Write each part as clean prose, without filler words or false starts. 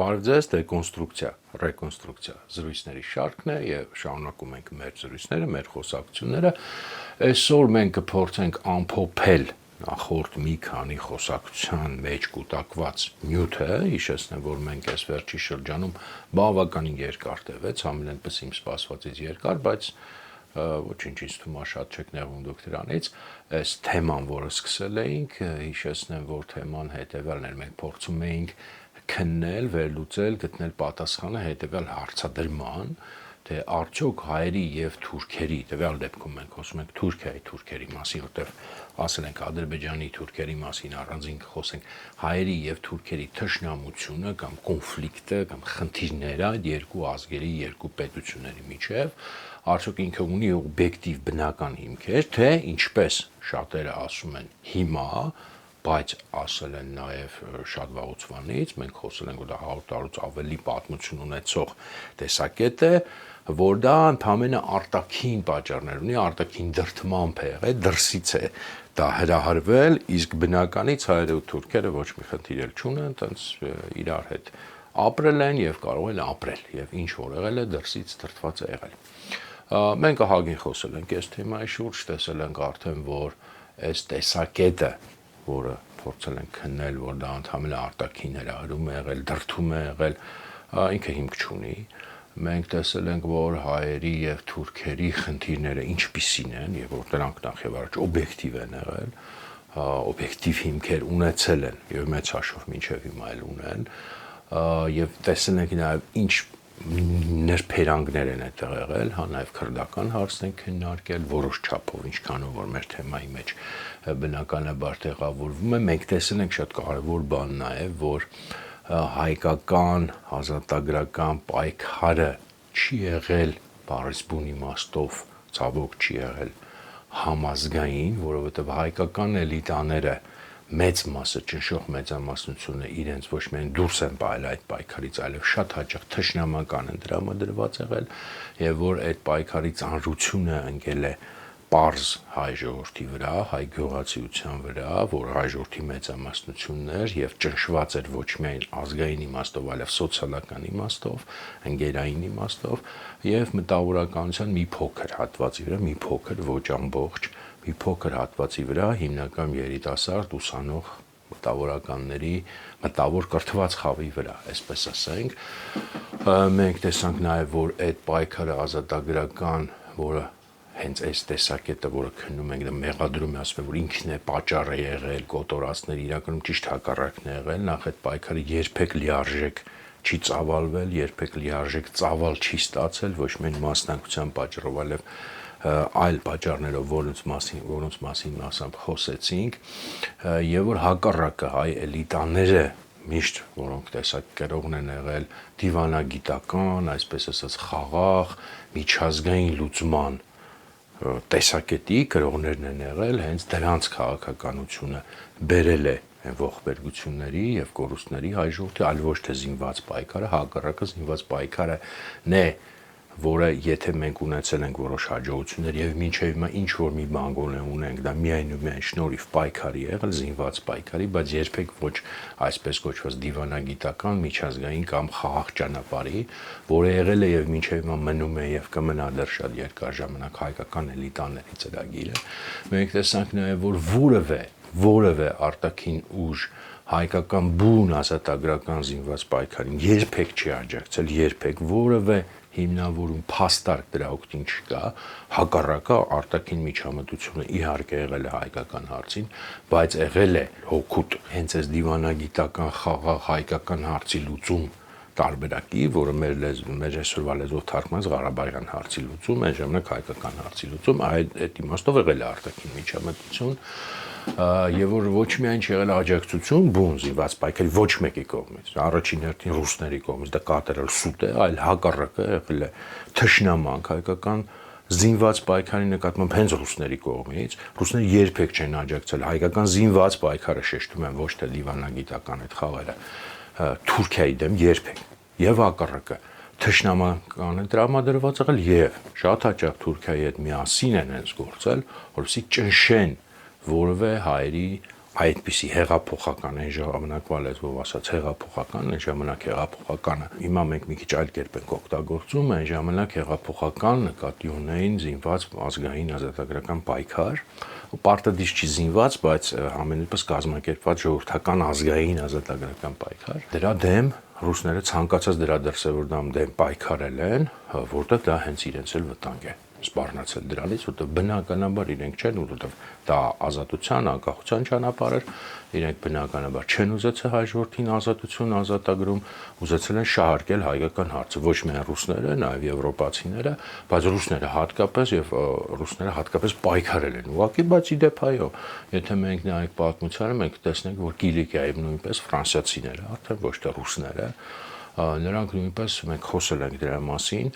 Բարև ձեզ, ռեկոնստրուկցիա զրույցների շարքն է եւ շարունակում ենք մեր զրույցները, մեր խոսակցությունները։ Այսօր մենք կփորձենք ամփոփել նախորդ մի քանի խոսակցության մեջ կուտակված նյութը, հիշեցնեմ, որ մենք այս վերջի շրջանում բավականին երկար տևեց, ամենապես իմ սպասվածից երկար, բայց ոչինչ ինձ թվում է շատ չեք նեղում դուք դրանից, այս թեման, որը սկսել էինք, հիշեցնեմ, որ թեման հետեւյալն էր, մենք փորձում էինք քննել, վերլուծել, գտնել պատասխանը հետեւյալ հարցադրման, թե արդյոք հայերի եւ թուրքերի, տվյալ դեպքում մենք խոսում ենք Թուրքիայի թուրքերի մասին, որտեղ ասել ենք Ադրբեջանի թուրքերի մասին առանձին խոսենք, հայերի եւ թուրքերի թշնամությունը կամ կոնֆլիկտը կամ խնդիրները այդ երկու ազգերի, երկու պետությունների միջեւ, արդյոք ինքը ունի օբյեկտիվ բնական հիմքեր, թե ինչպես շատերը ասում են հիմա, բայց ասել են նաև շատ վաղուց մենք խոսել ենք, որ դա 100 տարուց ավելի պատմություն ունեցող տեսակետ է, որ դա ընդհանրապես արտաքին պատճառներ ունի, արտաքին դրդմամբ է եղել, դրսից է դա հրահրվել, իսկ բնականից հայերը ու թուրքերը ոչ մի խնդիր չունեն, տենց իրար հետ ապրել են եւ կարող են ապրել եւ ինչ որ եղել է դրսից դրդված է եղել։ Մենք ահագին խոսել ենք այս թեմայի շուրջ, տեսել ենք արդեն, որ այս տեսակետը որը փորձել են քննել, որ դա ընդհանրապես արտաքին հրահրում է եղել, դրդում է եղել, ինքը հիմք չունի։ Մենք տեսել ենք, որ հայերի եւ թուրքերի խնդիրները ինչպիսին են եւ որ դրանք նախ եւ առաջ օբյեկտիվ են եղել, օբյեկտիվ հիմքեր ունեցել են եւ մեծ հաշվով մինչեւ հիմա էլ ունեն, եւ տեսել ենք նաեւ ինչ ներբերանքներ են այդտեղ եղել, հա նաև քրդական հարցն են քննարկել, որոշ չափով, ինչքանով որ մեր թեմայի մեջ բնականաբար տեղավորվում է, մենք տեսել ենք շատ կարևոր բան նաև, որ հայկական ազատագրական պայքարը չի եղել բառսբուն իմաստով, ցավոք չի եղել համազգային, որովհետև հայկական էլիտաները մեծ մասը ճնշող մեծամասնությունը իրենց ոչ միայն դուրս են պահել այդ պայքարից, այլև շատ հաճախ թշնամական են դրամադրված եղել եւ որ այդ պայքարի ծանրությունը ընկել է պարզ հայ ժողովրդի վրա, հայ գյուղացիության վրա, որ հայ ժողովրդի մեծամասնությունն էր եւ ճնշված էր ոչ միայն ազգային իմաստով, այլև սոցիալական իմաստով, ընկերային իմաստով եւ մտավորականության մի փոքր հատվածի վրա, մի փոքր ոչ ամբողջ մի փոքր հատվածի վրա հիմնական երիտասարդ ուսանող մտավորականների մտավոր կրթված խավի վրա, այսպես ասենք, մենք տեսանք նաև, որ այդ պայքարը ազատագրական, որը հենց այս տեսակետը, որը քննում ենք, դա մեղադրում է, ասում է, որ ինքն է պատճառը եղել, կոտորածներ իրականում ճիշտ հակառակն է եղել, նախ այդ պայքարը երբեք լիարժեք չի ծավալվել, երբեք լիարժեք ծավալ չի ստացել, ոչ միայն մասնակցության պատճառով, այլև այլ պատճառներով, որոնց մասին մասամբ խոսեցինք, եւ որ հակառակը հայ էլիտաները միշտ, որոնք տեսակերողն են եղել դիվանագիտական, այսպես ասած խաղաղ, միջազգային լուծման տեսակետի կրողներն են եղել, հենց դրանց քաղաքականությունը բերել է ողբերգությունների եւ կորուստների հայ ժողովրդի, այլ ոչ թե զինված պայքարը, հակառակը զինված պայքարն է, որը եթե մենք ունեցել ենք որոշ հաջողություններ եւ մինչեւ հիմա ինչ որ մի բան ունենք, դա միայն ու միայն շնորհիվ պայքարի եղել, զինված պայքարի, բայց երբեք ոչ այսպես կոչված դիվանագիտական, միջազգային կամ խաղաղ ճանապարհի, որը եղել է եւ մինչեւ հիմա մնում է եւ կմնա դեռ շատ երկար ժամանակ հայկական էլիտաների ծրագիրը։ Մենք տեսանք նաեւ, որ որևէ արտաքին ուժ հայկական բուն ազատագրական զինված պայքարին երբեք չի աջակցել, երբեք որևէ հիմնավորում փաստարկ դրա օգտին չկա, հակառակը արտաքին միջամտությունը իհարկե եղել է հայկական հարցին, բայց եղել է հօգուտ հենց այս դիվանագիտական խաղաղ հայկական հարցի լուծում տարբերակի, որը մեր այսօրվա լեզվով թարգմանած Ղարաբաղյան հարցի լուծում, այն ժամանակ հայկական հարցի լուծում, այդ իմաստով եղել է արտաքին միջամտություն եւ որ ոչ միայն չեղել աջակցություն բուն զինված պայքարի ոչ մեկի կողմից, առաջին հերթին ռուսների կողմից, դա կատարել սուտ է, այլ հակառակը եղել է թշնամանք հայկական զինված պայքարի նկատմամբ հենց ռուսների կողմից, ռուսները երբեք չեն աջակցել հայկական զինված պայքարը, շեշտում են, ոչ թե դիվանագիտական այդ խաղերը Թուրքիայի դեմ երբեք եւ հակառակը թշնամանական է տրամադրված եղել եւ շատ հաճախ Թուրքիայի հետ միասին են հենց գործել, որովհետեւ ճնշեն որևէ հայերի այդպիսի հեղափոխական այն ժամանակվա լեզվով ասած հեղափոխական, այն ժամանակ հեղափոխականը հիմա մենք մի քիչ այլ կերպ ենք օգտագործում, այն ժամանակ հեղափոխական նկատի ունեին զինված ազգային ազատագրական պայքար, պարտադիր չի զինված, բայց ամենևս կազմակերպված ժողովրդական ազգային ազատագրական պայքար։ Դրա դեմ ռուսները ցանկացած դրա դրսևորում դեմ պայքարել են, որտեղ դա հենց իրենց էլ վտանգ է սպառնացել դրանից, որտեղ բնականաբար իրենք չեն, որտեղ դա ազատության, անկախության ճանապարհ էր, իրենք բնականաբար չեն ուզեցել հայ ժողովրդին ազատություն ազատագրում, ուզեցել են շահարկել հայկական հարցը, ոչ միայն ռուսները, նաև եվրոպացիները, բայց ռուսները հատկապես պայքարել են ուղղակի, բայց իդեպ այո, եթե մենք նայենք պատմությանը, մենք տեսնենք, որ Կիլիկիայում նույնպես ֆրանսիացիները, արդեն ոչ թե ռուսները, նրանք նույնպես մենք խոսել ենք դրա մասին,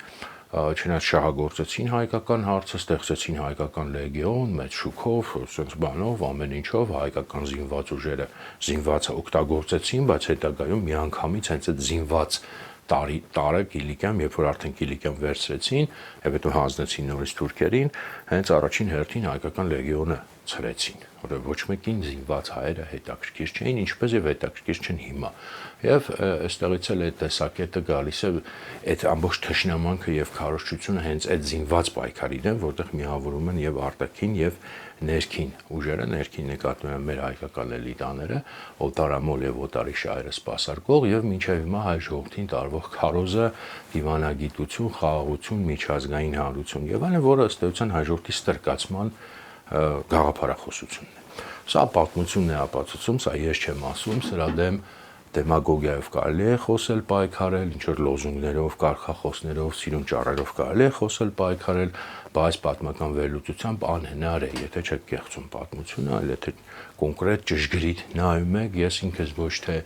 չնայած շահագործեցին հայկական հարցը, ստեղծեցին հայկական լեգիոն, մեծ շուկով, sense բանով, ամեն ինչով հայկական զինված ուժերը զինվածը օգտագործեցին, բայց հետագայում միանգամից հենց այդ զինված տարը Կիլիկիայում, երբ որ արդեն Կիլիկիան վերցրեցին, եւ հետո հանձնեցին նորից թուրքերին, հենց առաջին հերթին հայկական լեգիոնը ցրեցին, որը ոչ մեկին զինված հայերը հետաքրքիր չէին, ինչպես եւ հետաքրքիր չեն հիմա։ Եվ այստեղից էլ այդ տեսակետը գալիս է այդ ամբողջ թշնամանքը եւ քարոզչությունը հենց այդ զինված պայքարին են, որտեղ միավորում են եւ արտաքին եւ ներքին ուժերը, ներքին նկատում են մեր հայկական էլիտաները, օտարամոլ եւ օտարի շահերը սպասարկող եւ մինչեւ հիմա հայ ժողովրդին տարվող քարոզը, դիվանագիտություն, խաղաղություն, միջազգային հանրություն եւ այլն, որը ըստ էության հայ ժողովրդի ստրկացման գաղափարախոսությունն է։ Սա պատմությունն է ապացուցում, սա ես չեմ ասում, սրա դեմ դեմագոգիայով կարելի է խոսել, պայքարել, ինչ-որ լոզունգներով, կարգախոսներով, սիրուն ճառերով կարելի է խոսել, պայքարել, բայց պատմական վերլուծությամբ անհնար է, եթե չեք կեղծում պատմությունը, այլ եթե կոնկրետ ճշգրիտ նայում եք, ես ինքս ոչ թե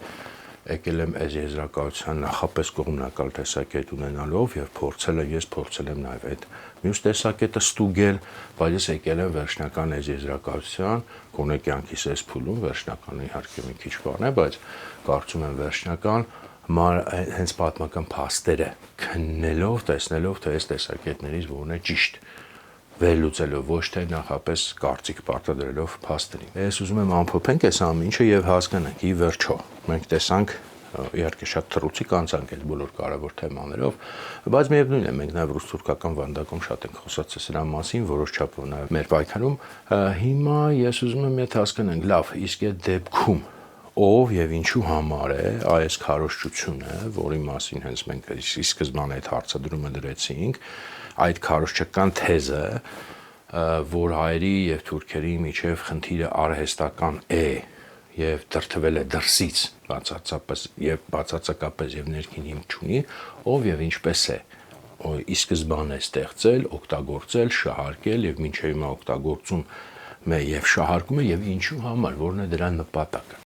եկել եմ այս եզրակացության նախապես կողմնակալ տեսակետ ունենալով եւ փորձել եմ նաեւ այդ մյուս տեսակետը ստուգել, բայց ես եկել եմ վերջնական այս եզրակացության, գոնե կյանքիս այս փուլում վերջնականը իհարկե մի քիչ բան է, բայց կարծում եմ վերջնական հենց պատմական փաստերը քննելով, տեսնելով թե այս տեսակետներից որն է ճիշտ, վերլուծելով ոչ թե նախապես կարծիք պարտադրելով փաստերին։ Ես ուզում եմ ամփոփենք այս ամեն ինչը եւ հասկանանք ի վերջո։ Մենք տեսանք իհարկե շատ թռուցիկ անցանք այդ բոլոր կարևոր թեմաներով, բայց միևնույն է մենք նաեւ ռուս-թուրքական վանդակում շատ ենք խոսացել սրա մասին, որոշ չափով նաեւ մեր պայքարում։ Հիմա ես ուզում եմ եթե հասկանանք, լավ, իսկ այդ դեպքում ով եւ ինչու համար է այս քարոզչությունը, որի մասին հենց մենք ի սկզբանե այդ հարցադրումը դրեցինք, այդ քարոզչական թեզը, որ հայերի եւ թուրքերի միջև խնդիրը արհեստական է եւ դրթվել է դրսից բացարձակապես եւ ներքին հիմք չունի, ով եւ ինչպես է ի սկզբանե ստեղծել, օգտագործել, շահարկել եւ մինչեւ հիմա օգտագործում է եւ շահարկում է եւ ինչու համար, որն է դրա նպատակը։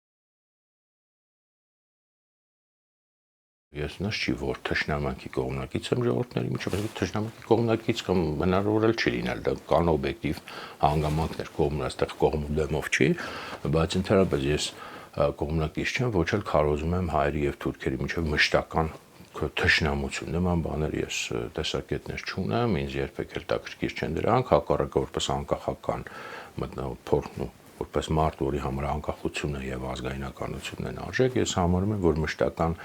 Ես նշ չի, որ թշնամանքի կողմնակից եմ ժողովրդների միջև, թշնամանքի կողմնակից կամ հնարավոր չի լինել, դա կան օբյեկտիվ հանգամանքներ, կողմն այստեղ կողմ ու դեմով չի, բայց ընդհանրապես ես կողմնակից չեմ, ոչ էլ քարոզում եմ հայերի եւ թուրքերի միջև մշտական թշնամություն, նման բաներ ես տեսակետներ չունեմ, ինձ երբեք էլ տակրկիր չեն դրանք, հակառակը որպես անկախական փորձ որպես մարդ, որի համար անկախությունը եւ ազգայնականությունն են արժեք, ես համարում եմ, որ մշտական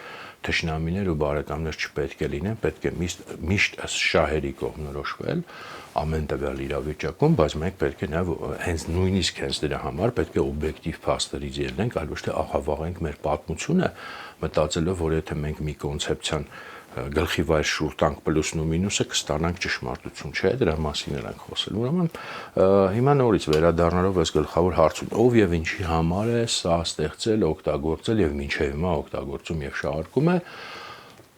թշնամիներ ու բարեկամներ չպետք է լինեն, պետք է միշտ ըստ շահերի կողմնորոշվել ամեն տվյալ իրավիճակում, բայց մենք պետք է նաեւ հենց նույնիսկ հենց դրա համար պետք է օբյեկտիվ փաստերից ելնենք, այլ ոչ թե աղավաղենք մեր պատմությունը, մտածելով, որ եթե մենք մի կոնցեպցիան գլխի վայր շուռ տանք պլյուսն ու մինուսը կստանանք ճշմարտություն, չէ, դրա մասին ենք խոսել։ Ուրեմն հիմա նորից վերադառնալով այս գլխավոր հարցին, ով եւ ինչի համար է սա ստեղծել, օգտագործել եւ մինչեւ հիմա օգտագործում եւ շահարկում է,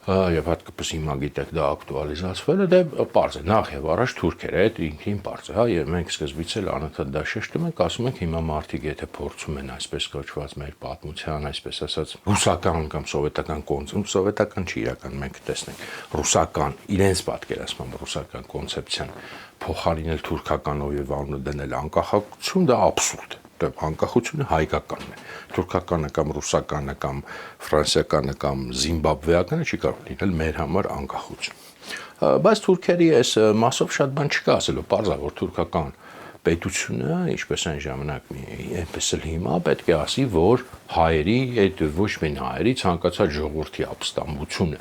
եւ հատկապես հիմա գիտեք դա ակտուալիզացվել է, դե պարզ է, նախ եւ առաջ թուրքերը, այդ ինքնին պարզ է, հա, եւ մենք սկզբից էլ անընդհատ դա շեշտում ենք, ասում ենք հիմա մարդիկ եթե փորձում են այսպես կոչված մեր պատմության, այսպես ասած, ռուսական կամ սովետական կոնցեպտ, սովետական չի իրական մենք տեսնենք, ռուսական, իրենց պատկերացմամբ ռուսական կոնցեպցիան փոխարինել թուրքականով եւ անունը դնել անկախություն, դա աբսուրդ է։ Անկախությունը հայկականն է, թուրքականը կամ ռուսականը կամ ֆրանսիականը կամ զիմբաբվեականը չի կարող լինել մեր համար անկախություն։ Բայց թուրքերի այս մասով շատ բան չկա ասելու, պարզ է, որ թուրքական պետությունը, ինչպես այն ժամանակ այնպես էլ հիմա պետք է ասի, որ հայերի, այդ ոչ միայն հայերի, ցանկացած ժողովրդի ապստամբությունը,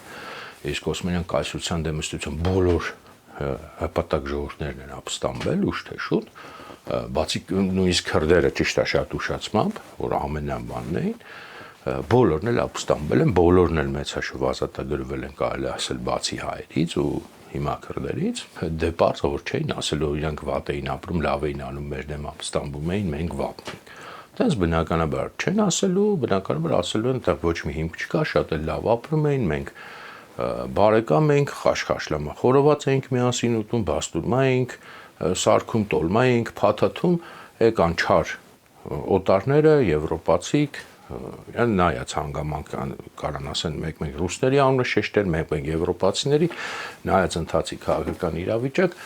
իսկ Օսմանյան կայսրության դեմ ըստություն բոլոր հպատակ ժողովուրդներն են ապստամբել ուշ թե շուտ, բացի նույնիսկ քրդերը ճիշտ է շատ ուշացմամբ, որ ամենաբանն էին, բոլորն էլ ապստամբել են, բոլորն էլ մեծ հաշվով ազատագրվել են, կարելի ասել, բացի հայերից ու հիմա քրդերից, դե պարզ որ չէին ասելու, իրանք վատ էին ապրում, լավ էին անում, մեր դեմ ապստամբում էին, մենք վատն ենք։ Դες բնականաբար չեն ասելու, բնականաբար ասելու են, այդտեղ ոչ մի հիմք չկա, շատ էլ լավ ապրում էին, մենք բարեկամ էինք, խաշխաշլամա խորոված էինք միասին ուտում, բաստուրմա էինք, սարքում տոլմա էինք, փաթաթում, եկան չար օտարները, եվրոպացիք, նայած հանգամանք կարան ասեն մեկ ռուսների անունը շեշտեր, մեկ եվրոպացիների, նայած ընթացի քաղաքական իրավիճակ,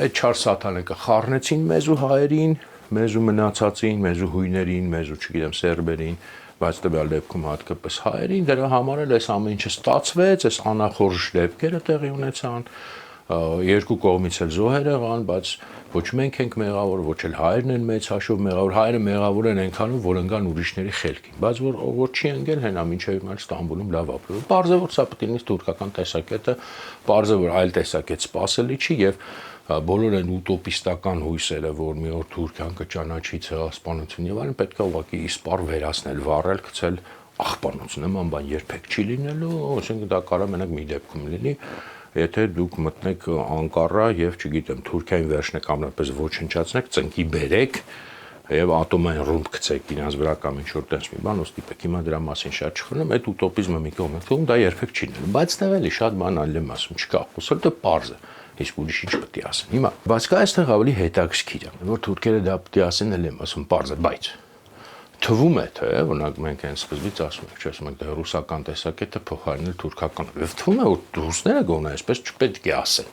այդ չար սատանեկը խառնեցին մեզ ու հայերին, մեզ ու մնացածին, մեզ ու հույներին, մեզ ու չգիտեմ սերբերին, բայց տվյալ դեպքում հատկապես հայերին, դրա համար էլ այս ամեն ինչը ստացվեց, այս անախորժ դեպքերը տեղի ունեցան, երկու կողմից էլ զոհեր եղան, բայց ոչ մենք ենք մեղավոր, ոչ էլ հայերն են մեծ հաշվով մեղավոր, հայերը մեղավոր են այնքանում, որ ընկան ուրիշների խելքին, բայց որ չի ընկել հենա մինչև հիմա Ստամբուլում լավ ապրում։ Պարզ է որ սա պետք է լինի թուրքական տեսակետը, պարզ է որ այլ տեսակետ սպասելի չի եւ բոլոր այն ուտոպիստական հույսերը, որ մի օր Թուրքիան կճանաչի ցեղասպանություն եւ այլն, պետք է ուղղակի իսպար վերացնել, վառել, գցել աղբանոց նման բան երբեք չի լինելու, ասենք դա կարա մենակ մի դեպքում լինի, եթե դուք մտնեք Անկարա եւ չգիտեմ Թուրքիային վերջնեք ամենապես ոչնչացնեք, ծնկի բերեք եւ ատոմային ռումբ գցեք իրancs վրա կամ ինչ որ տես մի բան, ոստիպեք հիմա դրա մասին շատ չխորնեմ, այդ ուտոպիզմը մի կողմ է թվում, դա երբեք չի լինելու, բայց դա էլի շատ բան այլ եմ ասում, չկա, խոսել դա պարզ է, իսկ ուրիշ ինչ պետք է ասեն։ Հիմա, բայց կա այստեղ ավելի հետաքրքիր է, որ թուրքերը դա պետք է ասեն, էլ եմ ասում, պարզ է, բայց թվում է թե օրինակ մենք այն սկզբից ասում ենք, չէ՞, ասում ենք դա ռուսական տեսակետը փոխարինել թուրքականով։ Եվ թվում է որ ռուսները գոնե այսպես չպետք է ասեն։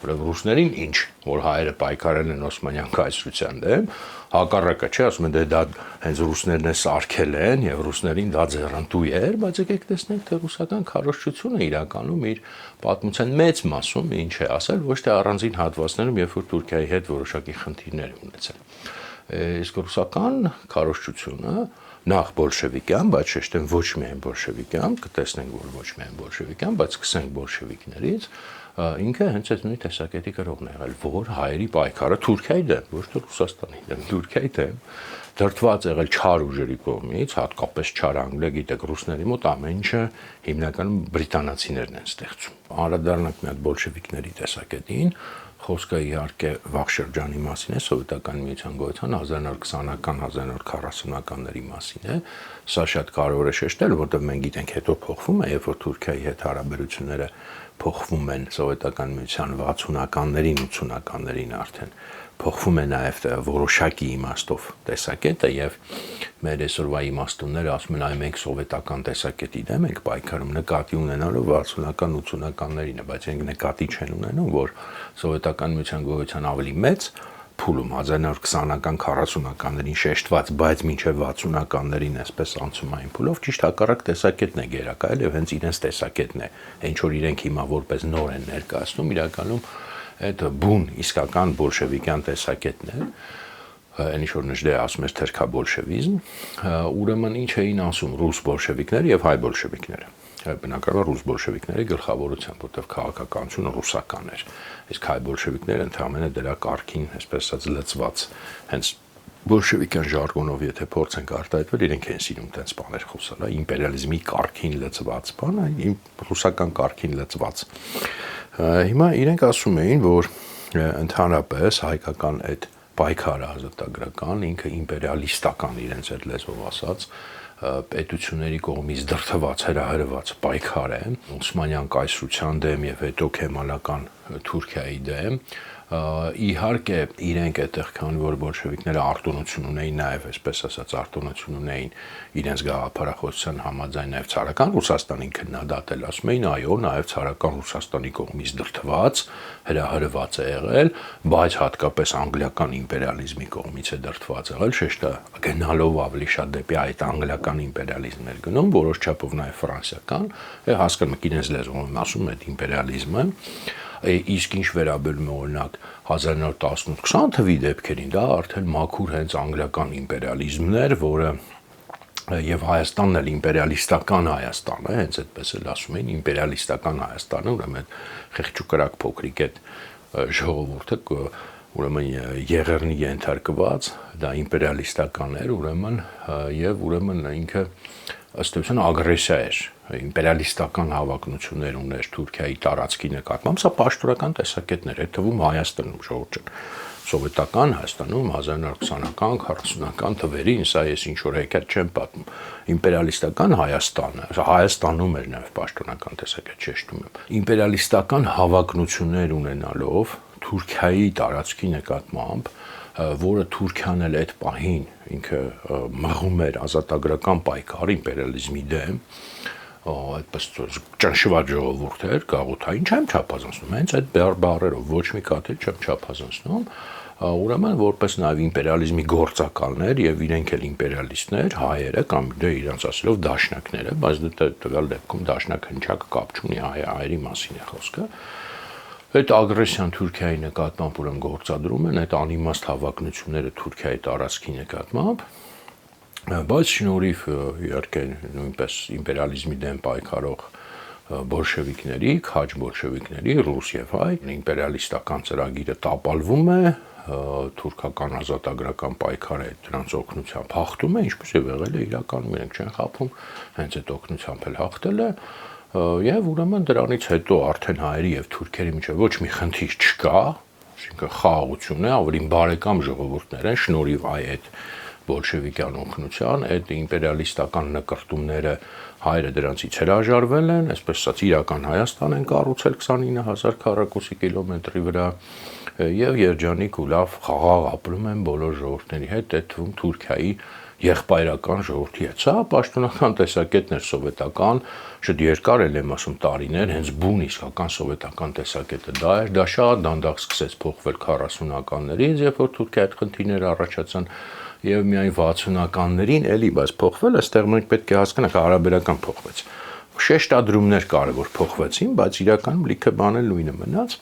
Որովհետև ռուսներին ինչ, որ հայերը պայքարել են Օսմանյան կայսրության դեմ, հակառակը չէ, ասում են դա հենց ռուսներն է սարքել են եւ ռուսներին դա ձեռնտու էր, բայց եկեք տեսնենք թե ռուսական քարոզչությունը իրականում իր պատմության մեծ մասում ինչ է ասել, ոչ թե առանձին հատվածներում, երբ որ Թուրքիայի հետ որոշակի խնդիրներ ունեցել։ Իսկ ռուսական քարոզչությունը նախ բոլշևիկյան, բայց շեշտեմ ոչ միայն բոլշևիկյան, կտեսնենք որ ոչ միայն բոլշևիկյան, բայց սկսենք բոլշևիկներից, ինքը հենց այդ նույն տեսակետի կրողն է եղել, որ հայերի պայքարը Թուրքիայի դեմ, ոչ թե Ռուսաստանի դեմ, Թուրքիայի դեմ դրդված եղել չար ուժերի կողմից, հատկապես չար Անգլիա, գիտեք, ռուսների մոտ ամեն ինչը հիմնականում բրիտանացիներն են ստեղծում։ Անդրադառնանք մի հատ բոլշևիկների տեսակետին, խոսքը իհարկե վաղ շրջանի մասին է, սովետական միության գոյության 1920-ական, 1940-ականների մասին է։ Սա շատ կարևոր է շեշտել, որովհետև մենք գիտենք հետո փոխվում է, երբ որ Թուրքիայի հետ հարաբերությունները փոխվում են սովետական միության 60-ականներին, 80-ականներին արդեն փոխվում է նաև որոշակի իմաստով տեսակետը եւ մեր այսօրվա իմաստունները ասում են այ մենք սովետական տեսակետի դեմ ենք պայքարում նկատի ունենալով 60-ական 80-ականներին, բայց մենք նկատի չեն ունենում, որ սովետական միության գոյության ավելի մեծ փուլում 1920-ական 40-ականներին շեշտված, բայց մինչև 60-ականներին այսպես անցումային փուլով ճիշտ հակառակ տեսակետն է գերակայել եւ հենց իրենց տեսակետն է, ինչ որ իրենք հիմա որպես նոր են ներկայացնում, իրականում այդ բուն իսկական բոլշևիկյան տեսակետն է, այն ինչ որ նշդե ասում էր թերքաբոլշևիզմ, ուրեմն ինչ էին ասում ռուս բոլշևիկները եւ հայ բոլշևիկները։ Բնականաբար ռուս բոլշևիկների գլխավորությամբ, որտեղ քաղաքականությունը ռուսական էր, իսկ հայ բոլշևիկները ընդհանրապես դրա կարգին, այսպես ասած, լծված, հենց բոլշևիկյան ժարգոնով եթե փորձենք արտահայտվել, իրենք են սիրում տենց բաներ խոսել, իմպերիալիզմի կարգին լծված բան, ռուսական կարգին լծված։ Հիմա իրենք ասում էին, որ ընդհանրապես հայկական այդ պայքարը ազատագրական, ինքը իմպերիալիստական իրենց այդ լեզվով ասած, պետությունների կողմից դրդված, հրահրված պայքար է Օսմանյան կայսրության դեմ եւ հետո քեմալական Թուրքիայի դեմ, իհարկե իրենք այդտեղ քանի որ բոլշևիկները արտոնություն ունեին նաև այսպես ասած արտոնություն ունեին իրենց գաղափարախոսության համաձայն նաև ցարական Ռուսաստանին քննադատել, ասում էին այո նաև ցարական Ռուսաստանի կողմից դրդված հրահրված է եղել, բայց հատկապես անգլիական իմպերիալիզմի կողմից է դրդված եղել, շեշտը գնալով ավելի շատ դեպի այդ անգլիական իմպերիալիզմն էր գնում, որոշ չափով նաև ֆրանսիական, հասկանում եք իրենց լեզվով ասում այդ իմպերիալիզմը Իսկ ինչ վերաբերում է օրինակ 1918-20 թվականի դեպքերին, դա արդեն մաքուր հենց անգլիական իմպերիալիզմն էր, որը եւ Հայաստանն էլ իմպերիալիստական Հայաստան է, հենց այդպես էլ ասում էին իմպերիալիստական Հայաստանը, ուրեմն խեղճուկրակ փոքրիկ այդ ժողովուրդը ուրեմն եղեռնի ենթարկված, դա իմպերիալիստական էր, ուրեմն ինքը ըստ էության ագրեսիա էր, իմպերիալիստական հավակնություններ ուներ Թուրքիայի տարածքի նկատմամբ, սա պաշտոնական տեսակետներ է, թվում Հայաստանում ժողովուրդ ջան, սովետական Հայաստանում 1920-ական, 40-ական թվերին, սա ես ինչ որ հեքիաթ չեմ պատմում, իմպերիալիստական Հայաստանը, Հայաստանում էր նաև պաշտոնական տեսակետ շեշտում եմ, իմպերիալիստական հավակնություններ ունենալով Թուրքիայի տարածքի նկատմամբ, որը Թուրքիան էլ այդ պահին ինքը մղում էր ազատագրական պայքար իմպերիալիզմի դեմ, այդպես ճնշված ժողովուրդ էր, գաղութային չեմ չափազանցնում, հենց այդ բառերով ոչ մի կաթիլ չեմ չափազանցնում, ուրեմն որպես նաև իմպերիալիզմի գործակալներ եւ իրենք էլ իմպերիալիստներ, հայերը կամ դե իրանց ասելով դաշնակները, բայց դա տվյալ դեպքում դաշնակ հնչակ կապ չունի հայերի մասին է խոսքը։ Այդ ագրեսիան Թուրքիայի նկատմամբ ուրեմն գործադրում են այդ անիմաստ հավակնությունները Թուրքիայի տարածքի նկատմամբ, բայց շնորհիվ իհարկե նույնպես իմպերիալիզմի դեմ պայքարող բոլշևիկների, քաջ բոլշևիկների, ռուս եւ հայ, իմպերիալիստական ծրագիրը տապալվում է, թուրքական ազատագրական պայքարը դրանց օգնությամբ հաղթում է, ինչպես եւ եղել է իրականում, իրենք չեն խափում, հենց այդ օգնությամբ էլ հաղթել է։ Եվ ուրեմն դրանից հետո արդեն հայերի եւ թուրքերի միջեւ ոչ մի խնդիր չկա, այսինքն խաղաղություն է, ավելի բարեկամ ժողովուրդներ են, շնորհիվ այդ բոլշևիկյան օգնության, այդ իմպերիալիստական նկարտումները հայերը դրանցից հրաժարվել են, այսպես ասած իրական Հայաստան են կառուցել 29000 քառակուսի կիլոմետրի վրա եւ երջանիկ ու լավ խաղաղ ապրում են բոլոր ժողովուրդների հետ, այդ թվում Թուրքիայի եղբայրական ժողովրդի հետ։ Սա պաշտոնական տեսակետն էր սովետական, շատ երկար էլ եմ ասում տարիներ, հենց բուն իսկական սովետական տեսակետը դա էր, դա շատ դանդաղ սկսեց փոխվել 40-ականներից, երբ որ Թուրքիայի այդ խնդիրները առաջացան եւ միայն 60-ականներին էլի, բայց փոխվել, այստեղ մենք պետք է հասկանանք հարաբերական փոխվեց։ Շեշտադրումներ կարևոր փոխվեցին, բայց իրականում լիքը բաներ նույնը մնաց,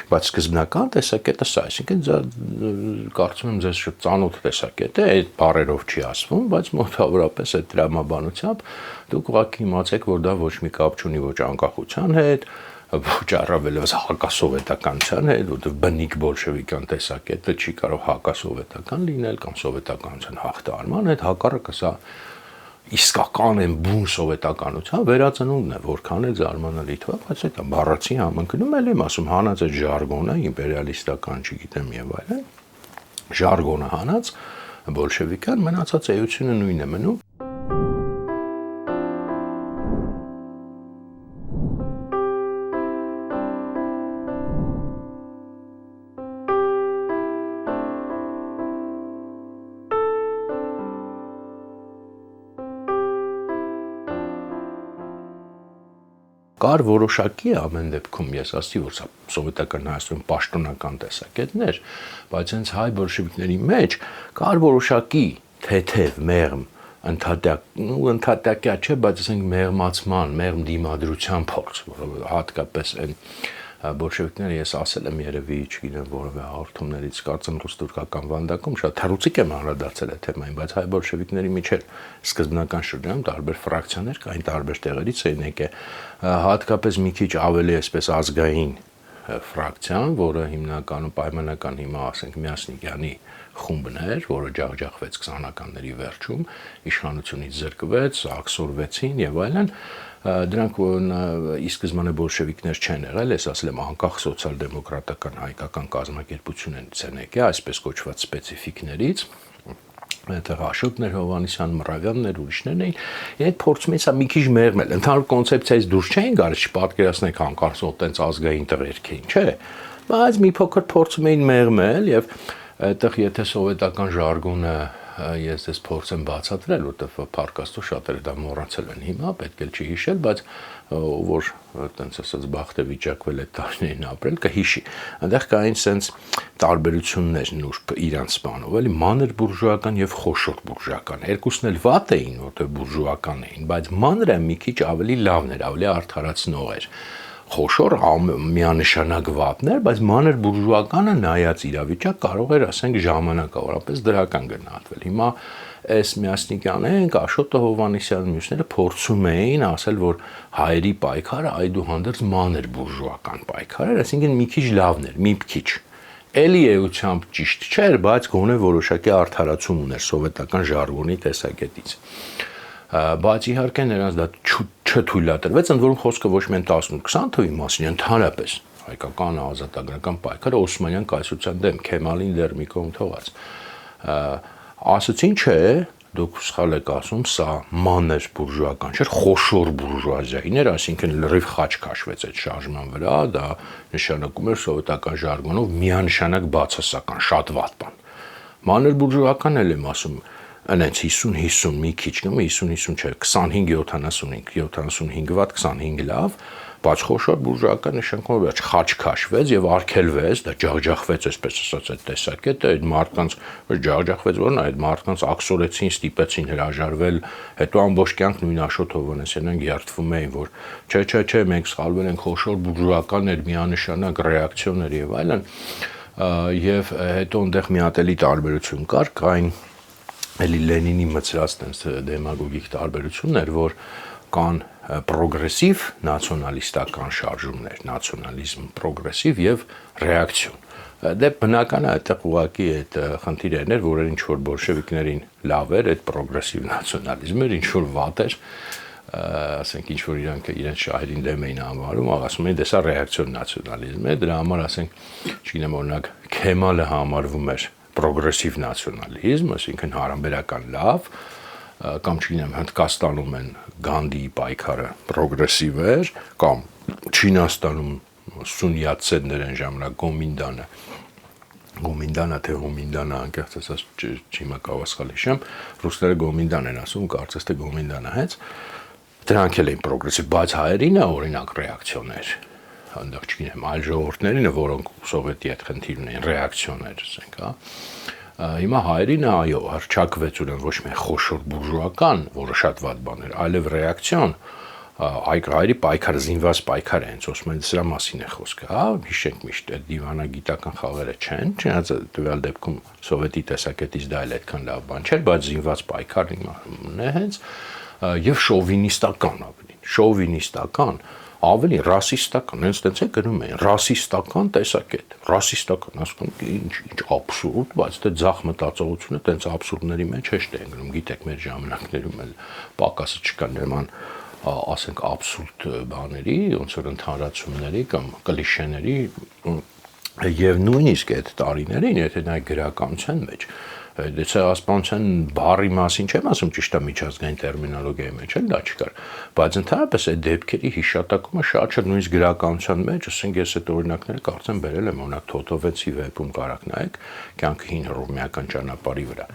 բայց սկզբնական տեսակետը սա, այսինքն կարծում եմ ձեզ շատ ծանոթ տեսակետ է, այդ բառերով չի ասվում, բայց մոտավորապես այդ դրամաբանությամբ դուք ուղղակի իմացեք, որ դա ոչ մի կապ չունի ոչ անկախության հետ, ոչ առավելևս հակասովետականության հետ, որտեղ բնիկ բոլշևիկյան տեսակետը չի կարող հակասովետական լինել կամ սովետականության հաղթահարման հետ, հակառակը սա իսկական են բուն սովետականության վերածնունդն է, որքան է զարմանալի թվա, բայց այդ բառացի համընկնում էլ եմ ասում, հանած այդ ժարգոնը, իմպերիալիստական, չգիտեմ եւ այլն, ժարգոնը հանած, բոլշևիկյան մնացած էությունը նույնն է մնում։ Կար որոշակի ամեն դեպքում ես ասի, որ սա սովետական Հայաստանում պաշտոնական տեսակետն էր, բայց հենց հայ բոլշևիկների մեջ կար որոշակի թեթև մեղմ ընդհատակյա չէ, բայց ասենք մեղմացման, մեղմ դիմադրության փորձ, որը հատկապես այն բոլշևիկները ես ասել եմ երևի, չգիտեմ, որևէ հաղորդումներից կարծեմ ռուս-թուրքական վանդակում շատ թռուցիկ եմ անդրադարձել այդ թեմային, բայց հայ բոլշևիկների միջև սկզբնական շրջանում տարբեր ֆրակցիաներ կային, տարբեր տեղերից էին եկել, հատկապես մի քիչ ավելի այսպես ազգային ֆրակցիան, որը հիմնականում պայմանական հիմա ասենք Միասնիկյանի խումբն էր, որը ջախջախվեց 20-ականների վերջում, իշխանությունից զրկվեց, աքսորվեցին եւ այլն, դրանք ի սկզբանե բոլշևիկներ չեն եղել, ես ասել եմ անկախ սոցիալ-դեմոկրատական հայկական կազմակերպություններից են եկել, այսպես կոչված սպეციფիկներից, այդտեղ Աշոտներ, Հովհաննիսյան, Մռավյաններ, ուրիշներն էին, իրենք փորձում էին սա մի քիչ մեղմել, ընդհանուր կոնցեպցիայից դուրս չէին գալիս, չպատկերացնեք հանկարծ տենց ազգային տղերք էին, չէ, բայց մի փոքր փորձում էին մեղմել եւ այդտեղ եթե սովետական ժարգոնը ես դες փորձեմ բացատրել, որտեղ փառքաստու շատերը դա մոռացել են հիմա, պետք է չի հիշել, բայց որ այտենց ասած բախտը վիճակվել է տարիներին ապրել, կհիշի։ Այնտեղ կային sense տարբերություններ նուրբ իրանց բանով, էլի մանր բուրժուական եւ խոշոր բուրժուական։ Երկուսն էլ վատ էին, որտեղ բուրժուական էին, բայց մանրը մի քիչ ավելի լավն էր, ավելի արդարացնող էր։ խոշոր միանշանակ վատներ, բայց մանր բուրժուականը նայած իրավիճակ կարող էր, ասենք, ժամանակավորապես դրական գնահատվել։ Հիմա այս Միասնիկյանեն, Աշոտը Հովհաննիսյանը, մյուսները փորձում էին ասել, որ հայերի պայքարը այդուհանդերձ մանր բուրժուական պայքար էր, այսինքն մի քիչ լավն էր, մի քիչ։ Էլի էությամբ ճիշտ չէր, բայց գոնե որոշակի արդարացում ուներ սովետական ժարգոնի տեսակետից։ Բայց իհարկե նրանց դա չթույլատրվեց, ընդ որում խոսքը ոչ միայն 18-20 թվականի մասին, ընդհանրապես հայկական ազատագրական պայքարը Օսմանյան կայսրության դեմ, Քեմալին դեռ մի կողմ թողած։ Ասացին, չէ, դուք սխալ եք ասում, սա մանր բուրժուական չէր, խոշոր բուրժուազիային էր, այսինքն լրիվ խաչ քաշվեց այդ շարժման վրա, դա նշանակում էր սովետական ժարգոնով միանշանակ բացասական, շատ վատ բան։ Մանր բուրժուական էլ եմ ասում, այնց 50-50 մի քիչ կամ 50-50 չէ, 25-75, 75 վատ, 25 լավ, բայց խոշոր բուրժուական նշանակում է խաչ քաշվեց եւ արգելվեց, դա ջախջախվեց, այսպես ասած, այդ տեսակետը, այդ մարդկանց ջախջախվեց, որն է, այդ մարդկանց աքսորեցին, ստիպեցին հրաժարվել, հետո ամբողջ կյանք նույն Աշոտ Հովհաննիսյանն երդվում էին, որ չէ, մենք սխալվել ենք, խոշոր բուրժուական էր, միանշանակ ռեակցիոներ եւ այլն, եւ հետո այնտեղ մի հատ էլի տարբերություն կար, այն էլի Լենինի մցրած տենց դեմագոգիկ տարբերություններ, որ կան պրոգրեսիվ նացիոնալիստական շարժումներ, նացիոնալիզմ պրոգրեսիվ եւ ռեակցիոն։ Դե բնական է այդտեղ ուղղակի այդ խնդիրներն էր, որ ինչ որ բոլշևիկներին լավ էր, այդ պրոգրեսիվ նացիոնալիզմը ինչ որ վատ էր, ասենք ինչ որ իրենց շահերին դեմ էին համարում, ասում էին դեսա ռեակցիոն նացիոնալիզմ է, դրա համար ասենք, չգիտեմ, օրինակ Քեմալը համարվում էր պրոգրեսիվ նացիոնալիզմ, այսինքն հարաբերական լավ, կամ չգիտեմ, Հնդկաստանում են Գանդիի պայքարը պրոգրեսիվ էր, կամ Չինաստանում Սուն Յաթսենն այն ժամանակ Գոմինդանը թե Հոմինդանը, անկեղծ ասած չիմա կարող ասել հիշեմ, ռուսները Գոմինդան են ասում, կարծես թե Գոմինդանը հենց, դրանք էլ էին պրոգրեսիվ, բայց հայերինը օրինակ ռեակցիոներ, այնտեղ չգիտեմ, այլ ժողովուրդներին, որոնք սովետի հետ խնդիր ունեն, ռեակցիոներ, ասենք, հա։ Հիմա հայերինը, այո, հռչակվեց ուրեմն ոչ միայն խոշոր բուրժուական, որը շատ վատ բան էր, այլև ռեակցիոն, հայերի պայքարը, զինված պայքար է, հենց Օսմանյան սրա մասին է խոսքը, հա, հիշենք միշտ, այդ դիվանագիտական խաղերը չեն, չնայած տվյալ դեպքում սովետի տեսակետից դա էլ այդքան լավ բան չէր, բայց զինված պայքարն է հենց, եւ շովինիստական ավելի ռասիստական, հենց տենց է գնում էին, ռասիստական տեսակետ, ռասիստական, ասում ինչ աբսուրդ, բայց դա ձախ մտածողությունը տենց աբսուրդների մեջ հեշտ է գնում, գիտեք, մեր ժամանակներում էլ պակասը չկա նման, ասենք, աբսուրդ բաների, ոնց որ ընդհանրացումների կամ կլիշեների, եւ նույնիսկ այդ տարիներին, եթե նայեք գրականության մեջ, ցեղասպանության բառի մասին չեմ ասում, ճիշտ է, միջազգային տերմինոլոգիայի մեջ էլ դա չկար, բայց ընդհանրապես այդ դեպքերի հիշատակումը շատ չէր, նույնիսկ գրականության մեջ, ասենք, ես այդ օրինակները կարծեմ բերել եմ, օրինակ Թոթովեցի վեպում կարակ նայեք, կյանքը հին հռոմեական ճանապարհի վրա,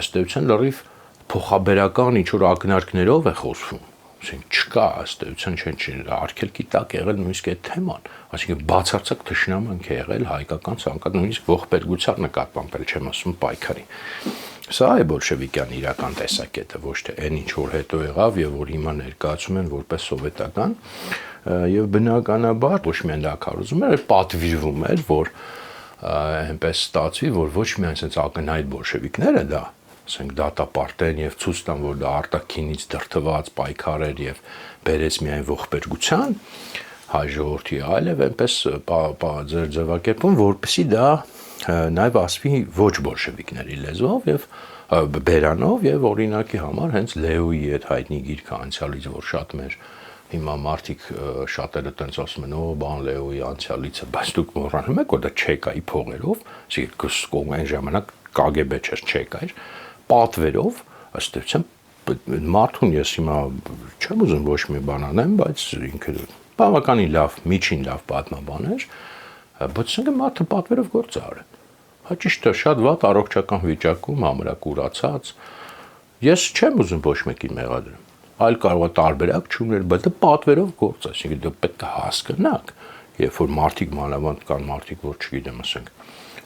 ըստ էության լրիվ փոխաբերական ինչ որ ակնարկներով է խոսվում, ասենք, չկա ըստ էության չեն արգելքի տակ եղել նույնիսկ այդ թեման, այսինքն բացարձակ թշնամանք է եղել հայկական ցանկացած նույնիսկ ողբերգության նկատմամբ էլ չեմ ասում պայքարի։ Սա է բոլշևիկյան իրական տեսակետը, ոչ թե այն ինչ որ հետո եղավ եւ որ հիմա ներկայացում են որպես սովետական, եւ բնականաբար ոչ միայն դա քարոզում էր, այլ պատվիրվում էր, որ այնպես ստացվի, որ ոչ միայն այսպես ակնհայտ բոլշևիկները դա ասենք դատապարտեն եւ ցույց տան, որ դա արտաքինից դրթված պայքար էր եւ բերեց միայն ողբերգության հայ ժողովրդի, այլև այնպես ձեր ձևակերպում, որպեսզի դա նաեւ ասվի ոչ բոլշևիկների լեզվով եւ բերանով եւ օրինակի համար հենց Լեոյի այդ հայտնի գիրքը անցյալից, որ շատ մեր հիմա մարդիկ շատերը տենց ասում են, բան Լեոյի անցյալիցը, բայց դուք մոռանում եք, որ դա չեկայի փողերով, այսինքն այն ժամանակ KGB չէր, չեկայր, պատվերով, ըստ էության մարդուն ես հիմա չեմ ուզում ոչ մի բան անեմ, բայց ինքը բավականին լավ, միջին լավ պատմաբան էր, բայց ասենք մարդը պատվերով գործ արել։ Հա ճիշտ է, շատ վատ առողջական վիճակում, ամրակուրացած, ես չեմ ուզում ոչ մեկին մեղադրեմ, այլ կարող է տարբերակ չուներ, բայց դա պատվերով գործ է, այսինքն դուք պետք է հասկանաք, երբ որ մարդիկ մանավանդ կան մարդիկ, որ չգիտեմ, ասենք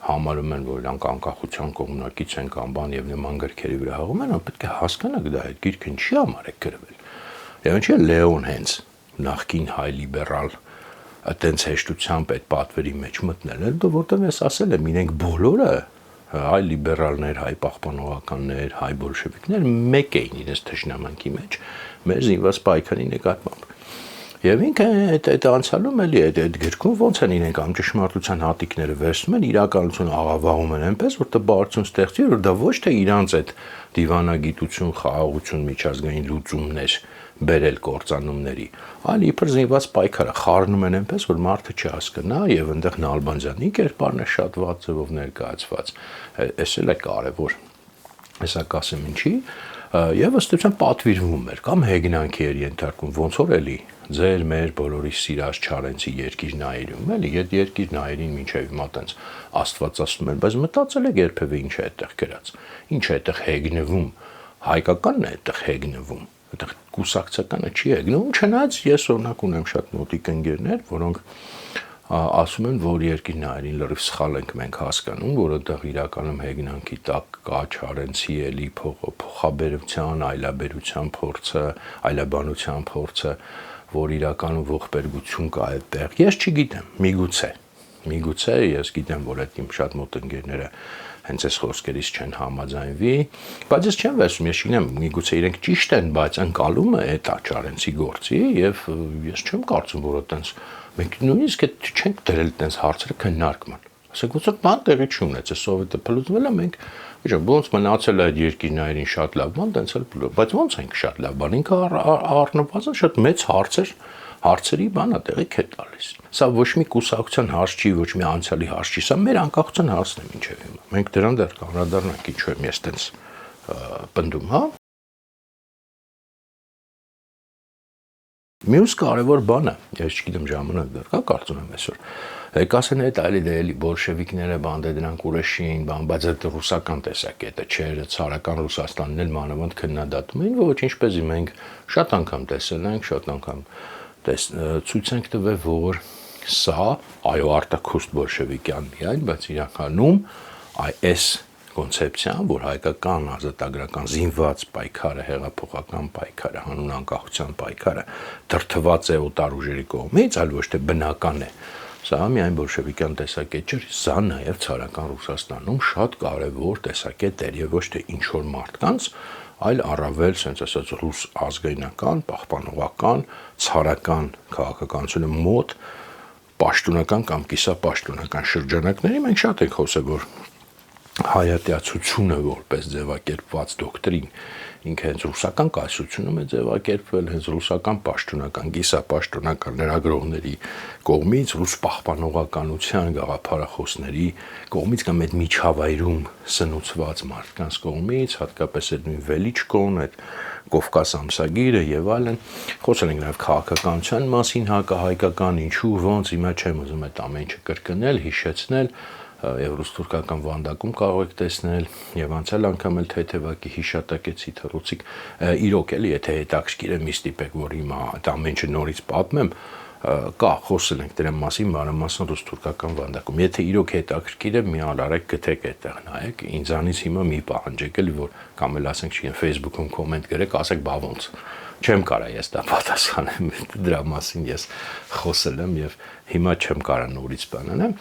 համարում են, որ իրանք անկախության կողմնակից են կամ բան եւ նման գրքերի վրա հաղում են, պետք է հասկանաք դա այդ գիրքը ինչի համար է գրվել։ Եվ ինչի է Լեոն հենց նախկին հայ լիբերալ այտենց հեշտությամբ այդ պատվերի մեջ մտնել, որտեղ ես ասել եմ, իրենք բոլորը հայ լիբերալներ, հայ պահպանողականներ, հայ բոլշևիկներ մեկ էին իրենց թշնամանքի մեջ մեր զինված պայքարի նկատմամբ։ Եվ ինքը այդ անցյալում էլի այդ գրքում ոնց են իրենք ամճշմարտության հատիկները վերցնում են, իրականությունը աղավաղում են այնպես, որ տպավորություն ստեղծի, որ դա ոչ թե իրանց այդ դիվանագիտություն, խաղաղություն, միջազգային լուծումներ բերել կործանումների, այլ իբր զինված պայքարը խառնում են այնպես, որ մարդը չհասկանա եւ այնտեղ Նալբանդյանի կերպարն է շատ վատ ձևով ներկայացված։ Էս էլ է կարեւոր։ Հեսա կասեմ ինչի, եւ ըստ էության պատվիրվում էր կամ հեգնանքի էր ենթարկում, ոնց որ էլի ձեր մեր բոլորի սիրած Չարենցի երկիր նայերում, էլի այդ երկիր նայերին մինչեւ հիմա տենց Աստված ասում էր, բայց մտածել եք երբևէ ինչ է այդտեղ գրած, ինչ է այդտեղ հեգնվում, հայկականն է այդտեղ հեգնվում, այդտեղ կուսակցականը չի հեգնվում, չնայած ես օրինակ ունեմ շատ մոտիկ ընկերներ, որոնք ասում են, որ երկիր նայերին լրիվ սխալ ենք մենք հասկանում, որ այդտեղ իրականում հեգնանքի տակ կա Չարենցի էլի փոխաբերության, այլաբերության փորձը, այլաբանության փորձը, որ իրականում ողբերգություն կա այդտեղ։ Ես չգիտեմ, միգուցե ես գիտեմ, որ այդ իմ շատ մոտ ընկերները հենց այս խոսքերից չեն համաձայնվի, բայց ես չեմ վերցում, ես չգիտեմ, միգուցե իրենք ճիշտ են, բայց ընկալումը է դա Չարենցի գործի եւ ես չեմ կարծում, որ այտենց մենք նույնիսկ չենք դրել այտենց հարցերը քննարկման։ Ասենք ոնց բան տեղի չունեց, սովետը փլուզվել է, մենք ոնց մնացել է այդ երկիրներին շատ լավ բան, այտենց էլ փլուզ, բայց ոնց ենք շատ լավ բան, ինքը առնվազն շատ մեծ հարցերի բանա տեղիք է տալիս։ Սա ոչ մի կուսակցության հարց չի, ոչ մի անցյալի հարց չի, սա մեր անկախության հարցն է մինչև հիմա։ Մենք դրան դեռ կանրադառնանք, ինչու եմ ես այտենց պնդում, հա։ Մյուս կարևոր բանը, ես չգիտեմ ժամանակ դեռ կա, կարծում եմ այսօր, կասեն այդ այլի բոլշևիկները բանդե դրանք ուրիշին, բայց այդ ռուսական տեսակետը չէր, ցարական Ռուսաստանն էլ մանավանդ քննադատում էին, ոչ ինչպեսի մենք շատ անգամ տեսել ենք, շատ անգամ ցույց ենք տվել, որ սա այո արտաքուստ բոլշևիկյան միայն, բայց իրականում այս կոնցեպցիան, որ հայկական ազատագրական զինված պայքարը, հեղափոխական պայքարը, հանուն անկախության պայքարը դրդված է օտար ուժերի կողմից, այլ ոչ թե բնական է։ Սա միայն բոլշևիկյան տեսակետ չէր, սա նաև ցարական Ռուսաստանում շատ կարևոր տեսակետ էր եւ ոչ թե ինչ որ մարդկանց, այլ առավել, ասենց ասած, ռուս ազգայնական, պահպանողական, ցարական քաղաքականությունը մոտ պաշտոնական կամ կիսապաշտոնական շրջանակների մենք շատ ենք խոսել, որ հայատյացությունը որպես ձևակերպված դոկտրին ինքը հենց ռուսական կայսրությունում է ձևակերպվել, հենց ռուսական պաշտոնական, կիսապաշտոնական լրագրողների կողմից, ռուս պահպանողականության գաղափարախոսների կողմից կամ այդ միջավայրում սնուցված մարդկանց կողմից, հատկապես այդ նույն Վելիչկոն, այդ Կովկաս ամսագիրը եւ այլն, խոսել ենք նաեւ քաղաքականության մասին, հակահայկական, ինչու, ոնց, հիմա չեմ ուզում այդ ամեն ինչը կրկնել, հիշեցնել, եւ ռուս-թուրքական վանդակում կարող եք տեսնել եւ անցյալ անգամ էլ թեթևակի հիշատակեցի թռուցիկ իրոք էլի եթե հետաքրքիր է մի ստիպեք որ հիմա այդ ամեն ինչը նորից պատմեմ կա խոսել ենք դրա մասին մանրամասն ռուս-թուրքական վանդակում եթե իրոք հետաքրքիր է մի արարեք գտեք այդտեղ նայեք ինձանից հիմա մի պահանջեք էլի որ կամ էլ ասենք չգիտեմ Facebook-ում կոմենտ գրեք ասեք բա ոնց չեմ կարա ես դա պատասխանեմ դրա մասին ես խոսել եմ եւ հիմա չեմ կարա նորից բանանեմ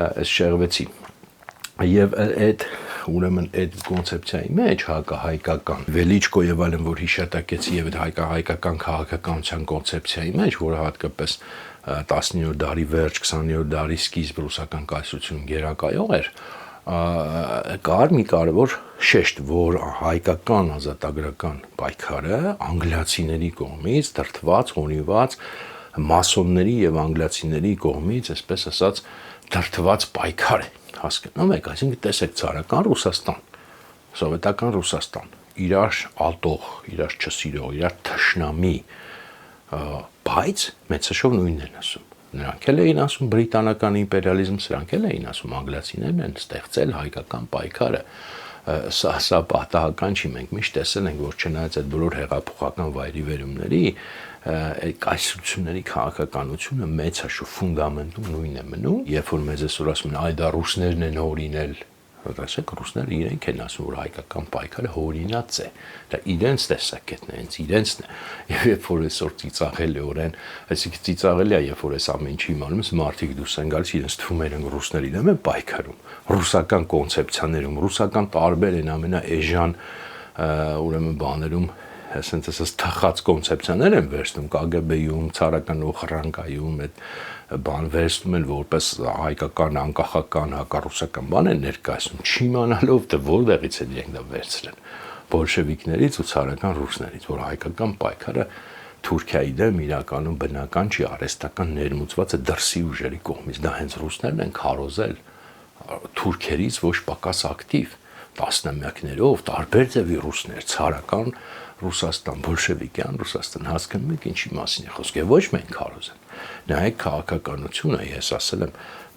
այս շեղվեցի եւ այդ ուրեմն այդ կոնցեպցիայի մեջ հակահայկական Վելիչկո եւ այլն որ հիշատակեցի եւ այդ հայկահայկական քաղաքականության կոնցեպցիայի մեջ որը հատկապես 19-րդ դարի վերջ 20-րդ դարի սկիզբ ռուսական կայսրությունում գերակայող էր կար մի կարևոր շեշտ, որ հայկական ազատագրական պայքարը անգլիացիների կողմից դրդված, հոնիված մասոնների եւ անգլիացիների կողմից, այսպես ասած, դրդված պայքար է, հասկանում եք, այսինքն տեսեք ցարական Ռուսաստան, սովետական Ռուսաստան, իրար ալտող, իրար չսիրող, իրար թշնամի, բայց մեծաշով նույնն են ասում Նրանք էլ էին ասում բրիտանական իմպերիալիզմ, սրանք էլ էին ասում անգլիացիներն են ստեղծել հայկական պայքարը։ Սա պատահական չի, մենք միշտ տեսել ենք, որ չնայած այդ բոլոր հեղափոխական վայրիվերումների, կայսրությունների քաղաքականությունը մեծաշու ֆունդամենտում նույնն է մնում, երբ որ մեզ այսօր ասում են, այ դա ռուսներն են հորինել Տեսեք, ռուսները իրենք են ասում, որ հայկական պայքարը հորինած է։ Դա իրենց տեսակետն է, հենց իրենցն է։ Եվ երբ որ այսօր ծիծաղելիորեն, այսինքն ծիծաղելի է, երբ որ այս ամեն ինչի իմանում ես, մարդիկ դուրս են գալիս, իրենց թվում են ռուսների դեմ են պայքարում, ռուսական կոնցեպցիաներում, ռուսական տարբեր են ամենաէժան ուրեմն բաներում ասենց թխած կոնցեպցիաներ են վերցնում KGB-ում, ցարական օխրանկայում, այդ բան վերցնում են որպես հայկական, անկախական, հակառուսական բան են ներկայացնում, չիմանալով թե որտեղից են իրենք դա վերցրել բոլշևիկներից ու ցարական ռուսներից, որ հայկական պայքարը Թուրքիայի դեմ իրականում բնական չի, արհեստական ներմուծված է դրսի ուժերի կողմից, դա հենց ռուսներն են քարոզել թուրքերից ոչ պակաս ակտիվ տասնամյակներով տարբեր ձևի ռուսներ, ցարական Ռուսաստան, բոլշևիկյան Ռուսաստան, հասկանում եք ինչի մասին է խոսքը, ոչ մենք քարոզեն։ Նայեք քաղաքականությունը, ես ասել եմ,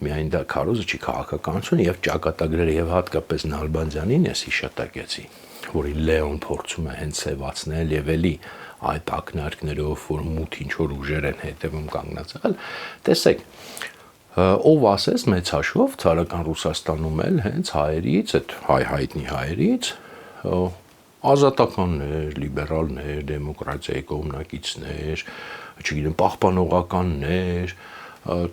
միայն դա քարոզը չի, քաղաքականությունը եւ ճակատագրերը եւ հատկապես Նալբանդյանին ես հիշատակեցի, որին Լեոն փորձում է հենց սևացնել եւ էլի այդ ակնարկներով, որ մութ ինչ որ ուժեր են հետևում կանգնած եղել, տեսեք, ով ասես մեծ հաշվով ցարական Ռուսաստանում էլ հենց հայերից, այդ հայտնի հայերից ազատականներ, լիբերալներ, դեմոկրատիայի կողմնակիցներ, չգիտեմ, պահպանողականներ,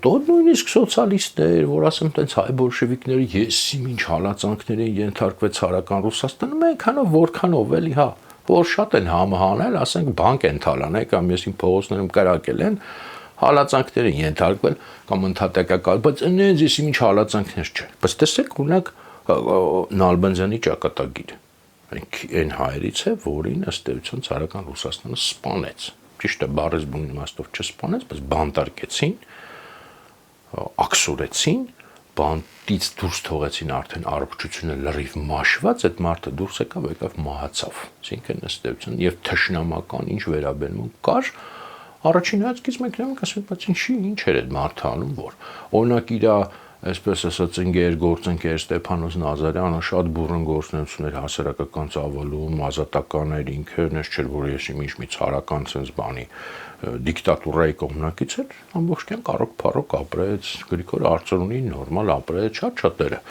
տոդ նույնիսկ սոցիալիստներ, որ ասեմ, տենց հայ բոլշևիկները եսիմ ինչ հալածանքների ենթարկվեց ցարական Ռուսաստանում, այնքանով որքանով էլի, հա, որ շատ են համահանել, ասենք, բանկ են թալանել կամ եսին փողոցներում կրակել են, հալածանքների ենթարկվել կամ ընդհատակակալ, բայց այնց եսիմ ինչ հալածանքներ չէ։ Բայց տեսեք, օրինակ Նալբանդյանի ճակատագիրը այն հայերից է, որին ըստ էության ցարական Ռուսաստանը սպանեց։ Ճիշտ է, բառից բուն իմաստով չսպանեց, բայց բանտարկեցին, աքսորեցին, բանտից դուրս թողեցին արդեն առողջությունը լրիվ մաշված, այդ մարդը դուրս եկավ մահացավ։ Այսինքն ըստ էության եւ թշնամական ինչ վերաբերմունք կար, առաջին հայացքից մենք նայենք ասենք, բայց ինչ էր այդ մարդը անում, որ օրինակ իր այսպես ասած գործընկեր Ստեփանոս Նազարյանը շատ բուրըն գործունեություն էր հասարակական ծավալում, ազատական էր ինքը, նես չէր, որ ես ինչ մի ցարական sense բանի դիկտատուրայի կողմնակից էր, ամբողջ կյանք առոք-փառոք ապրեց, Գրիգոր Արծրունի նորմալ ապրեց, շատ-շատերը։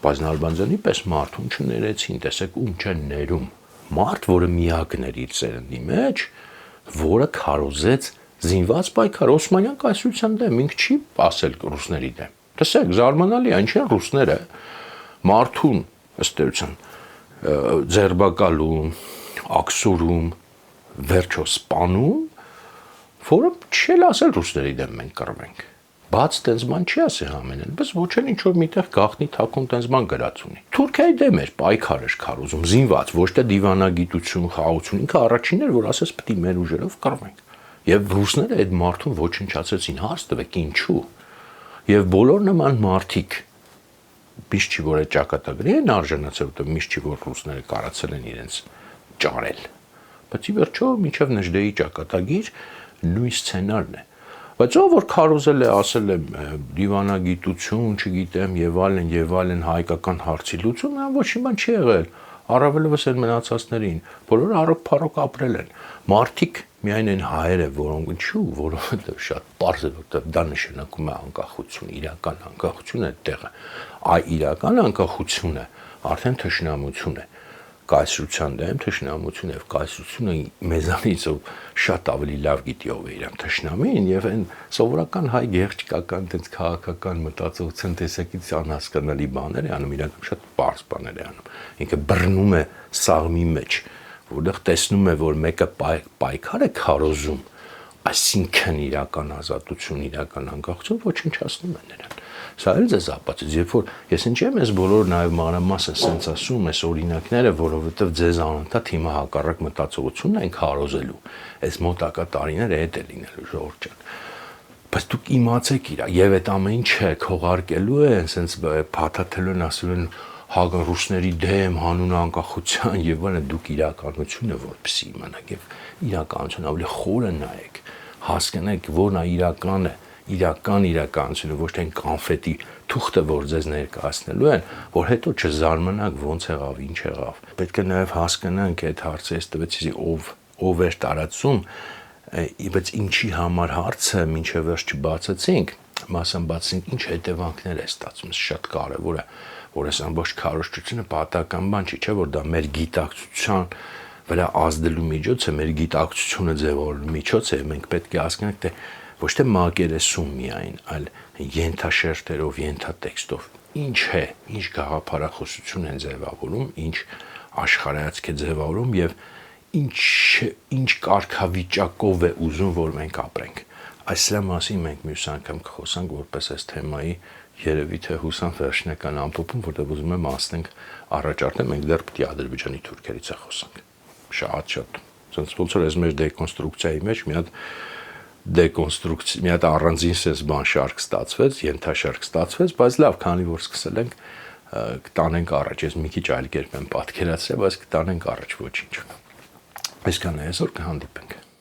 Բայց Նալբանդյանի պես մարդուն չներեցին, տեսեք ում չեն ներում։ Մարդ, որը միակն էր իր սերնդի մեջ, որը քարոզեց զինված պայքար Օսմանյան կայսրության դեմ, ինքը չի ասել ռուսների դեմ։ Տեսեք, զարմանալի է, ինչ են ռուսները մարդուն ըստ էության ձերբակալում, աքսորում, վերջո սպանում, որը չի ասել ռուսների դեմ մենք կռվենք։ Բաց տենց բան չի ասի ամենեն, բայց ոչ էլ ինչ որ միտեղ գախնի թակուն տենց բան գրած ունի։ Թուրքիայի դեմ էր պայքար էր քարոզում, զինված, ոչ թե դիվանագիտություն, խաղաղություն, ինքը առաջինն էր, որ ասես պետք է մեր ուժերով կռվենք։ Եվ ռուսները այդ մարդուն ոչնչացրեցին, հարց տվեք ինչու։ Եվ բոլոր նման մարդիկ միշտ չի որ այդ ճակատագրի են արժանացել, որտեղ միշտ չի որ ռուսները կարացել են իրենց ճարել։ Բայց ի վերջո մինչև Նժդեի ճակատագիր նույն սցենարն է։ Բայց ով որ քարոզել է, ասել է դիվանագիտություն, չգիտեմ, եւ այլն հայկական հարցի լուծում, նա ոչ մի բան չի եղել։ Առավելովս են մնացածներին, բոլորը առոք-փառոք ապրել են։ Մարդիկ միայն այն հայերը, որոնք ինչու, որովհետև շատ պարզ է, որտեղ դա նշանակում է անկախություն, իրական անկախություն է տեղը։ Այ իրական անկախությունը արդեն թշնամություն է։ Կայսրության դեմ թշնամություն եւ կայսրությունը մեզանից շատ ավելի լավ գիտի ով է իրան թշնամին եւ այն սովորական հայ գեղեցկական տենց քաղաքական մտածողության տեսակից անհասկանալի բաներ է անում, իրական շատ պարզ բաներ է անում։ Ինքը բռնում է սաղմի մեջ, որտեղ տեսնում է, որ մեկը պայքար է քարոզում, այսինքն իրական ազատություն, իրական անկախություն ոչնչացնում է նրան։ Սա էլ ձեզ ապացույց, երբ որ ես ինչ եմ ես բոլոր նաև մանրամասն սենց ասում ես օրինակները, որովհետև ձեզ անընդհատ հիմա հակառակ մտածողությունն են քարոզելու, այս մոտակա տարիները հետ է լինելու ժողովուրդ ջան։ Բայց դուք իմացեք իրա, եւ այդ ամեն ինչը քողարկելու են, սենց փաթաթելու են, ասում են ռուսների դեմ, հանուն անկախության եւ այլն, դուք իրականությունը որպեսի իմանաք եւ իրականությունը ավելի խորը նայեք, հասկանաք, որն է իրականը, իրականությունը, ոչ թե կոնֆետի թուղթը, որ ձեզ ներկայացնելու են, որ հետո չզարմանաք ոնց եղավ, ինչ եղավ։ Պետք է նաեւ հասկանանք այդ հարցը, ես տվեցի ով էր տարածում, բայց ինչի համար հարցը մինչև վերջ չբացեցինք, մասամբ բացենք ինչ հետևանքներ է ստացվում, շատ կարևոր է, որ այս ամբողջ քարոզչությունը պատահական բան չի, չէ՞ որ դա մեր գիտակցության վրա ազդելու միջոց է, մեր գիտակցությունը ձևավորելու միջոց է, մենք պետք է հասկանանք, թե ոչ թե մակերեսում միայն, այլ ենթաշերտերով, ենթատեքստով ինչ է, ինչ գաղափարախոսություն են ձևավորում, ինչ աշխարհայացք է ձևավորում եւ ինչ կարգավիճակով է ուզում, որ մենք ապրենք։ Այս սրա մասին մենք մյուս անգամ կխոսանք որպես այս թեմայի երևի թե հուսամ վերջնական ամփոփում, որտեղ ուզում եմ ասենք առաջարկել, մենք դեռ պետք է Ադրբեջանի թուրքերից է խոսանք։ Շատ, sense ոնց որ այս մեր դեկոնստրուկցիայի մեջ մի հատ առանձին sense բան շարք ստացվեց, ենթաշարք ստացվեց, բայց լավ, քանի որ սկսել ենք կտանենք առաջ, ես մի քիչ այլ կերպ եմ պատկերացրել, բայց կտանենք առաջ ոչինչ։ Այսքան է այսօր, կհանդիպենք։